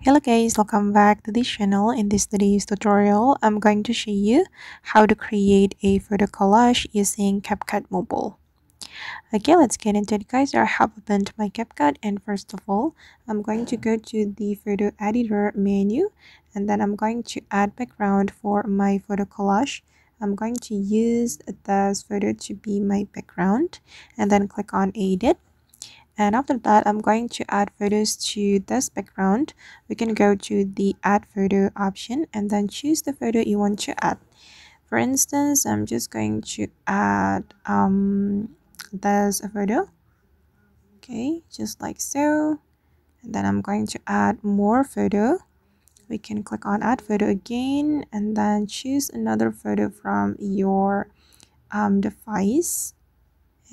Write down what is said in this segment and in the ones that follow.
Hello guys, welcome back to this channel. In this today's tutorial, I'm going to show you how to create a photo collage using Capcut Mobile. Okay, let's get into it guys. I have opened my Capcut, and first of all, I'm going to go to the photo editor menu, and then I'm going to add background for my photo collage. I'm going to use this photo to be my background, and then click on edit. And after that, I'm going to add photos to this background. We can go to the add photo option and then choose the photo you want to add. For instance, I'm just going to add this photo. Okay, just like so. And then I'm going to add more photo. We can click on add photo again and then choose another photo from your device.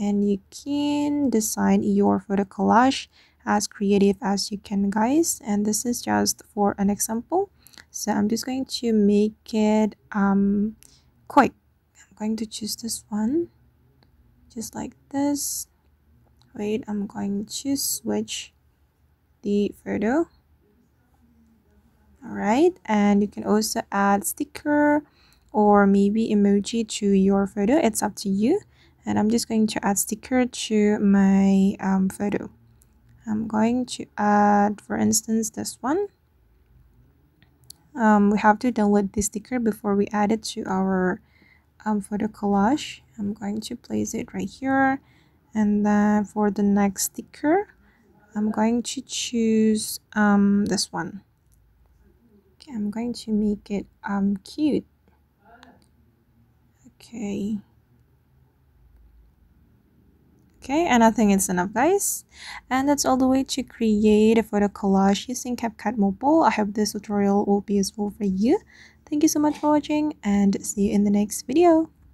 And you can design your photo collage as creative as you can guys, and this is just for an example, so I'm just going to make it quick. I'm going to choose this one just like this. Wait, I'm going to switch the photo. All right, and you can also add sticker or maybe emoji to your photo. It's up to you. And I'm just going to add sticker to my photo. I'm going to add, for instance, this one. We have to download this sticker before we add it to our photo collage. I'm going to place it right here. And then for the next sticker, I'm going to choose this one. Okay, I'm going to make it cute. Okay. Okay, and I think it's enough guys, and that's all the way to create a photo collage using Capcut Mobile. I hope this tutorial will be useful for you. Thank you so much for watching and see you in the next video.